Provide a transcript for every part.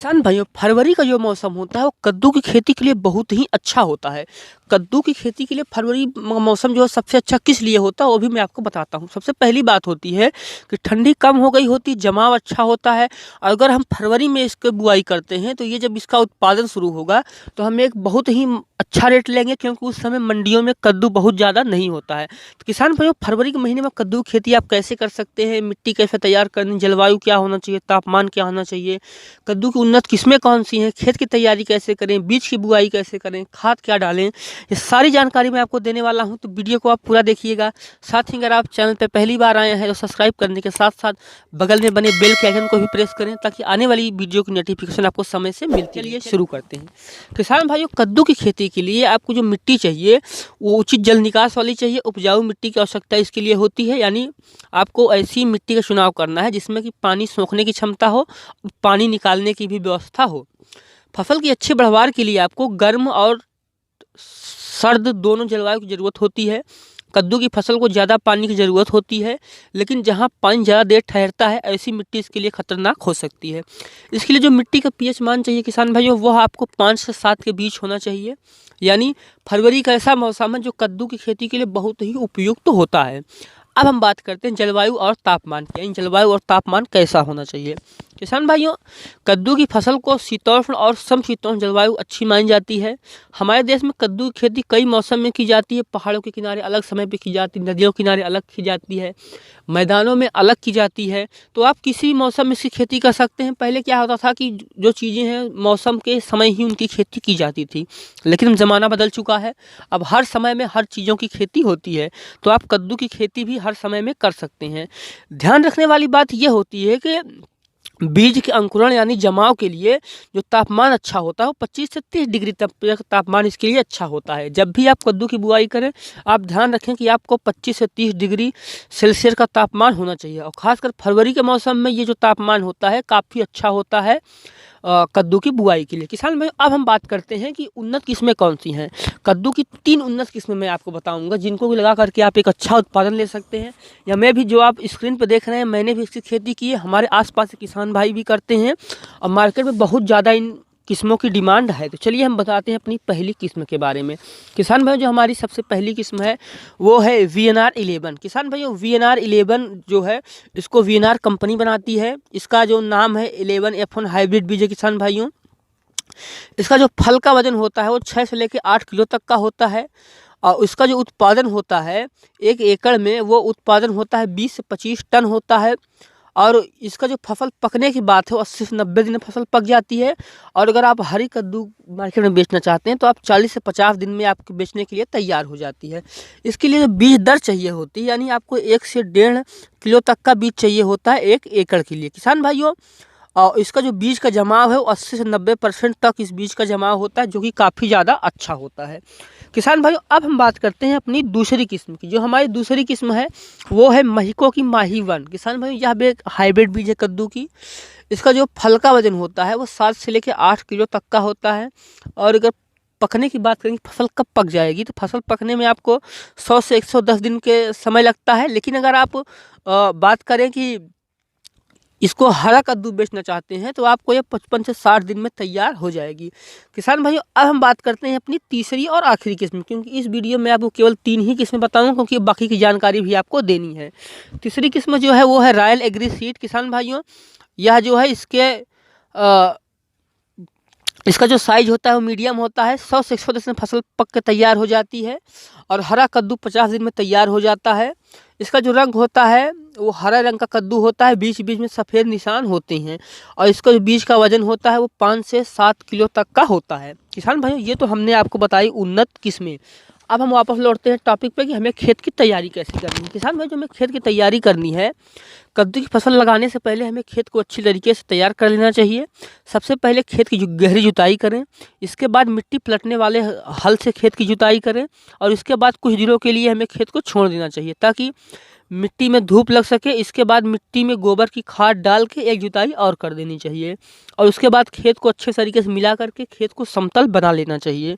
किसान भाइयों, फरवरी का जो मौसम होता है वो कद्दू की खेती के लिए बहुत ही अच्छा होता है। कद्दू की खेती के लिए फरवरी मौसम जो है सबसे अच्छा किस लिए होता है वो भी मैं आपको बताता हूँ। सबसे पहली बात होती है कि ठंडी कम हो गई होती, जमाव अच्छा होता है। और अगर हम फरवरी में इसकी बुआई करते हैं तो ये जब इसका उत्पादन शुरू होगा तो हम एक बहुत ही अच्छा रेट लेंगे, क्योंकि उस समय मंडियों में कद्दू बहुत ज़्यादा नहीं होता है। तो किसान भाइयों, फरवरी के महीने में कद्दू की खेती आप कैसे कर सकते हैं, मिट्टी कैसे तैयार करनी, जलवायु क्या होना चाहिए, तापमान क्या होना चाहिए, कद्दू की उन्नत किस्में कौन सी हैं, खेत की तैयारी कैसे करें, बीज की बुआई कैसे करें, खाद क्या डालें, ये सारी जानकारी मैं आपको देने वाला हूं। तो वीडियो को आप पूरा देखिएगा। साथ ही अगर आप चैनल पर पहली बार आए हैं तो सब्सक्राइब करने के साथ साथ बगल में बने बेल के आइकन को भी प्रेस करें ताकि आने वाली वीडियो की नोटिफिकेशन आपको समय से मिलती रहे। शुरू करते हैं। किसान भाइयों, कद्दू की खेती के लिए आपको जो मिट्टी चाहिए वो उचित जल निकास वाली चाहिए। उपजाऊ मिट्टी की आवश्यकता इसके लिए होती है, यानी आपको ऐसी मिट्टी का चुनाव करना है जिसमें कि पानी सोखने की क्षमता हो, पानी निकालने की भी व्यवस्था हो। फसल की अच्छी बढ़वार के लिए आपको गर्म और सर्द दोनों जलवायु की ज़रूरत होती है। कद्दू की फसल को ज़्यादा पानी की ज़रूरत होती है, लेकिन जहाँ पानी ज़्यादा देर ठहरता है ऐसी मिट्टी इसके लिए खतरनाक हो सकती है। इसके लिए जो मिट्टी का पीएच मान चाहिए किसान भाइयों, वह आपको 5 से 7 के बीच होना चाहिए। यानी फरवरी का ऐसा मौसम है जो कद्दू की खेती के लिए बहुत ही उपयुक्त होता है। अब हम बात करते हैं जलवायु और तापमान की। यानी जलवायु और तापमान कैसा होना चाहिए। किसान भाइयों, कद्दू की फसल को शीतोष्ण और समशीतोष्ण जलवायु अच्छी मानी जाती है। हमारे देश में कद्दू की खेती कई मौसम में की जाती है। पहाड़ों के किनारे अलग समय पे की जाती है, नदियों के किनारे अलग की जाती है, मैदानों में अलग की जाती है। तो आप किसी भी मौसम में इसकी खेती कर सकते हैं। पहले क्या होता था कि जो चीज़ें हैं मौसम के समय ही उनकी खेती की जाती थी, लेकिन ज़माना बदल चुका है। अब हर समय में हर चीज़ों की खेती होती है, तो आप कद्दू की खेती भी हर समय में कर सकते हैं। ध्यान रखने वाली बात यह होती है कि बीज के अंकुरण यानी जमाव के लिए जो तापमान अच्छा होता है वो 25 से 30 डिग्री तक तापमान इसके लिए अच्छा होता है। जब भी आप कद्दू की बुआई करें, आप ध्यान रखें कि आपको 25 से 30 डिग्री सेल्सियस का तापमान होना चाहिए। और ख़ासकर फरवरी के मौसम में ये जो तापमान होता है काफ़ी अच्छा होता है कद्दू की बुआई के लिए। किसान भाई, अब हम बात करते हैं कि उन्नत किस्में कौन सी हैं। कद्दू की 3 उन्नत किस्में मैं आपको बताऊंगा जिनको भी लगा करके आप एक अच्छा उत्पादन ले सकते हैं। या मैं भी, जो आप स्क्रीन पर देख रहे हैं, मैंने भी इसकी खेती की है, हमारे आसपास के किसान भाई भी करते हैं और मार्केट में बहुत ज़्यादा इन किस्मों की डिमांड है। तो चलिए हम बताते हैं अपनी पहली किस्म के बारे में। किसान भाई, जो हमारी सबसे पहली किस्म है वो है VNR 11। किसान भाइयों, VNR 11 जो है इसको VNR कंपनी बनाती है। इसका जो नाम है 11F1 हाइब्रिड बीज है। किसान भाइयों, इसका जो फल का वजन होता है वो 6 से लेकर 8 किलो तक का होता है। और इसका जो उत्पादन होता है 1 एकड़ में वो उत्पादन होता है 20 से 25 टन होता है। और इसका जो फसल पकने की बात है वो 80 से 90 दिन में फसल पक जाती है। और अगर आप हरी कद्दू मार्केट में बेचना चाहते हैं तो आप 40 से 50 दिन में आपको बेचने के लिए तैयार हो जाती है। इसके लिए जो बीज दर चाहिए होती है, यानी आपको 1 से 1.5 किलो तक का बीज चाहिए होता है 1 एकड़ के लिए। किसान भाइयों, और इसका जो बीज का जमाव है वो 80 से 90% तक इस बीज का जमाव होता है, जो कि काफ़ी ज़्यादा अच्छा होता है। किसान भाइयों, अब हम बात करते हैं अपनी दूसरी किस्म की। जो हमारी दूसरी किस्म है वो है महिको की माही 1। किसान भाइयों, यह भी एक हाइब्रिड बीज है कद्दू की। इसका जो फल का वजन होता है वो 7 से लेकर 8 किलो तक का होता है। और अगर पकने की बात करें, फसल कब पक जाएगी, तो फसल पकने में आपको 100 से 110 दिन के समय लगता है। लेकिन अगर आप बात करें कि इसको हरा कद्दू बेचना चाहते हैं तो आपको ये 55 से 60 दिन में तैयार हो जाएगी। किसान भाइयों, अब हम बात करते हैं अपनी तीसरी और आखिरी किस्म, क्योंकि इस वीडियो में आपको केवल 3 ही किस्में बताऊंगा, क्योंकि बाकी की जानकारी भी आपको देनी है। तीसरी किस्म जो है वो है रॉयल एग्री सीड। किसान भाइयों, यह जो है इसका जो साइज होता है वो मीडियम होता है। 100 से 110 में फसल पक के तैयार हो जाती है और हरा कद्दू 50 दिन में तैयार हो जाता है। इसका जो रंग होता है वो हरा रंग का कद्दू होता है, बीच बीच में सफ़ेद निशान होते हैं। और इसका जो बीज का वजन होता है वो 5 से 7 किलो तक का होता है। किसान भाइयों, ये तो हमने आपको बताई उन्नत किस्में। अब हम वापस लौटते हैं टॉपिक पे कि हमें खेत की तैयारी कैसे करनी है। किसान भाई, जो हमें खेत की तैयारी करनी है, कद्दू की फसल लगाने से पहले हमें खेत को अच्छी तरीके से तैयार कर लेना चाहिए। सबसे पहले खेत की गहरी जुताई करें, इसके बाद मिट्टी पलटने वाले हल से खेत की जुताई करें और इसके बाद कुछ दिनों के लिए हमें खेत को छोड़ देना चाहिए ताकि मिट्टी में धूप लग सके। इसके बाद मिट्टी में गोबर की खाद डाल के एक जुताई और कर देनी चाहिए और उसके बाद खेत को अच्छे तरीके से मिला करके खेत को समतल बना लेना चाहिए।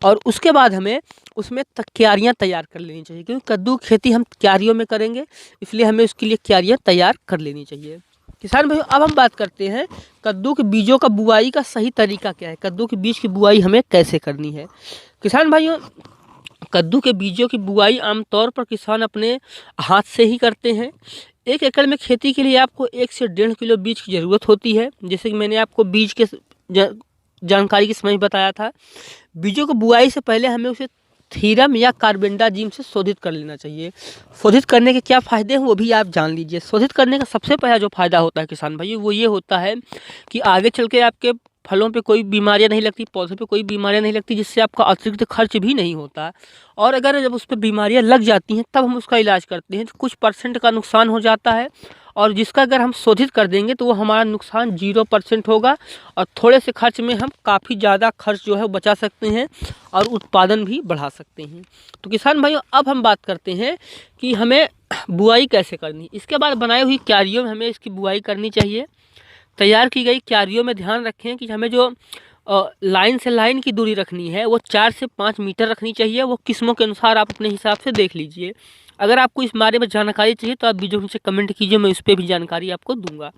और उसके बाद हमें उसमें क्यारियाँ तैयार कर लेनी चाहिए, क्योंकि कद्दू खेती हम क्यारियों में करेंगे, इसलिए हमें उसके लिए क्यारियाँ तैयार कर लेनी चाहिए। किसान भाइयों अब हम बात करते हैं कद्दू के बीजों का बुआई का सही तरीका क्या है, कद्दू के बीज की बुआई हमें कैसे करनी है। किसान भाइयों कद्दू के बीजों की बुआई आमतौर पर किसान अपने हाथ से ही करते हैं। 1 एकड़ में खेती के लिए आपको 1 से 1.5 किलो बीज की ज़रूरत होती है। जैसे कि मैंने आपको बीज के जानकारी के समय बताया था। बीजों को बुआई से पहले हमें उसे थीरम या कार्बेंडाजिम से शोधित कर लेना चाहिए। शोधित करने के क्या फ़ायदे हैं वो भी आप जान लीजिए। शोधित करने का सबसे पहला जो फ़ायदा होता है किसान भाइयों वो ये होता है कि आगे चल के आपके फलों पे कोई बीमारियां नहीं लगती, पौधों पे कोई बीमारियां नहीं लगती, जिससे आपका अतिरिक्त खर्च भी नहीं होता। और अगर जब उस पर बीमारियां लग जाती हैं तब हम उसका इलाज करते हैं तो कुछ % का नुकसान हो जाता है, और जिसका अगर हम शोधित कर देंगे तो वो हमारा नुकसान 0% होगा और थोड़े से खर्च में हम काफ़ी ज़्यादा खर्च जो है वो बचा सकते हैं और उत्पादन भी बढ़ा सकते हैं। तो किसान भाइयों अब हम बात करते हैं कि हमें बुआई कैसे करनी। इसके बाद बनाई हुई क्यारियों में हमें इसकी बुआई करनी चाहिए। तैयार की गई क्यारियों में ध्यान रखें कि हमें जो लाइन से लाइन की दूरी रखनी है वो 4 से 5 मीटर रखनी चाहिए। वो किस्मों के अनुसार आप अपने हिसाब से देख लीजिए। अगर आपको इस बारे में जानकारी चाहिए तो आप वीडियो नीचे कमेंट कीजिए, मैं इस पर भी जानकारी आपको दूंगा।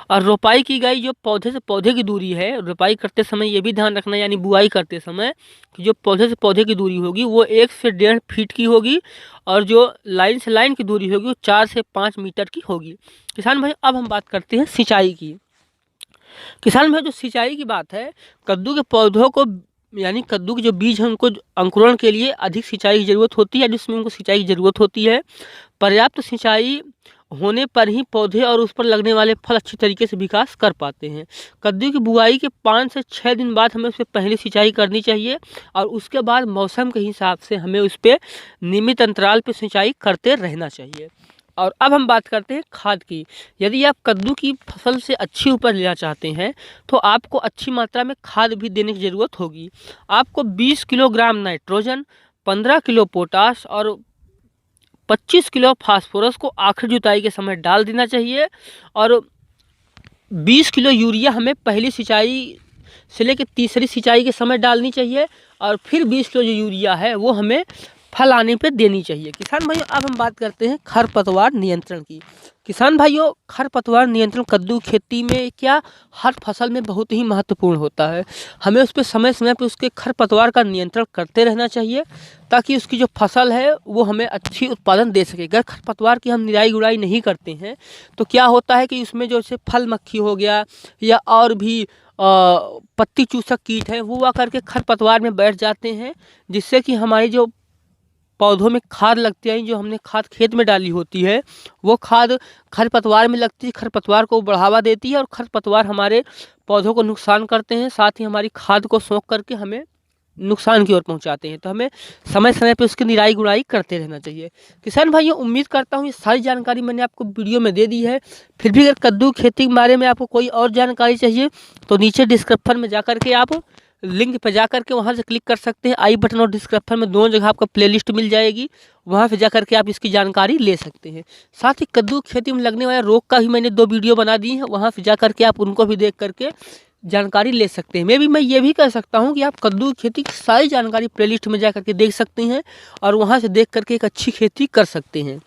और रोपाई की गई जो पौधे से पौधे की दूरी है, रोपाई करते समय ये भी ध्यान रखना यानी बुआई करते समय कि जो पौधे से पौधे की दूरी होगी वो 1 से 1.5 फीट की होगी और जो लाइन से लाइन की दूरी होगी वो 4 से 5 मीटर की होगी। किसान भाई अब हम बात करते हैं सिंचाई की। किसान भाई जो सिंचाई की बात है, कद्दू के पौधों को यानी कद्दू के जो बीज हैं उनको अंकुरण के लिए अधिक सिंचाई की ज़रूरत होती है, जिसमें उनको सिंचाई की ज़रूरत होती है। पर्याप्त सिंचाई होने पर ही पौधे और उस पर लगने वाले फल अच्छी तरीके से विकास कर पाते हैं। कद्दू की बुआई के 5 से 6 दिन बाद हमें उस पर पहली सिंचाई करनी चाहिए और उसके बाद मौसम के हिसाब से हमें उस पर नियमित अंतराल पर सिंचाई करते रहना चाहिए। और अब हम बात करते हैं खाद की। यदि आप कद्दू की फसल से अच्छी उपज लेना चाहते हैं तो आपको अच्छी मात्रा में खाद भी देने की ज़रूरत होगी। आपको 20 किलोग्राम नाइट्रोजन, 15 किलो पोटाश और 25 किलो फास्फोरस को आखिरी जुताई के समय डाल देना चाहिए और 20 किलो यूरिया हमें पहली सिंचाई से लेकर तीसरी सिंचाई के समय डालनी चाहिए और फिर 20 किलो जो यूरिया है वो हमें फल आने पे देनी चाहिए। किसान भाइयों अब हम बात करते हैं खरपतवार नियंत्रण की। किसान भाइयों खरपतवार नियंत्रण कद्दू खेती में क्या हर फसल में बहुत ही महत्वपूर्ण होता है। हमें उस पर समय समय पर उसके खरपतवार का नियंत्रण करते रहना चाहिए ताकि उसकी जो फसल है वो हमें अच्छी उत्पादन दे सके। अगर खरपतवार की हम निराई गुड़ाई नहीं करते हैं तो क्या होता है कि उसमें जो जैसे फल मक्खी हो गया या और भी पत्ती चूसक कीट है वो आकर के खरपतवार में बैठ जाते हैं, जिससे कि हमारी जो पौधों में खाद लगती है, जो हमने खाद खेत में डाली होती है वो खाद खरपतवार में लगती है, खरपतवार को बढ़ावा देती है और खरपतवार हमारे पौधों को नुकसान करते हैं, साथ ही हमारी खाद को सोख करके हमें नुकसान की ओर पहुंचाते हैं। तो हमें समय समय पे उसकी निराई गुड़ाई करते रहना चाहिए। किसान भाइयों उम्मीद करता हूँ ये सारी जानकारी मैंने आपको वीडियो में दे दी है। फिर भी अगर कद्दू खेती के बारे में आपको कोई और जानकारी चाहिए तो नीचे डिस्क्रिप्शन में जाकर के आप लिंक पे जाकर के वहाँ से क्लिक कर सकते हैं। आई बटन और डिस्क्रिप्शन में दोनों जगह आपको प्लेलिस्ट मिल जाएगी, वहाँ पे जाकर के आप इसकी जानकारी ले सकते हैं। साथ ही कद्दू खेती में लगने वाले रोग का भी मैंने 2 वीडियो बना दी है, वहाँ पे जाकर के आप उनको भी देख करके जानकारी ले सकते हैं। मैं ये भी कह सकता हूँ कि आप कद्दू खेती की सारी जानकारी प्लेलिस्ट में जाकर के देख सकते हैं और वहाँ से देख करके एक अच्छी खेती कर सकते हैं।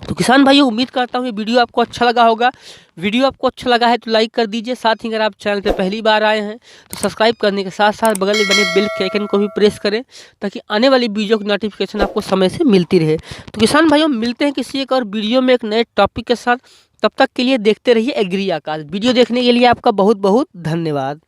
तो किसान भाइयों उम्मीद करता हूँ ये वीडियो आपको अच्छा लगा होगा। वीडियो आपको अच्छा लगा है तो लाइक कर दीजिए। साथ ही अगर आप चैनल पे पहली बार आए हैं तो सब्सक्राइब करने के साथ साथ बगल में बने बेल के आइकन को भी प्रेस करें ताकि आने वाली वीडियो की नोटिफिकेशन आपको समय से मिलती रहे। तो किसान भाइयों मिलते हैं किसी एक और वीडियो में एक नए टॉपिक के साथ। तब तक के लिए देखते रहिए एग्री आकाश। वीडियो देखने के लिए आपका बहुत बहुत धन्यवाद।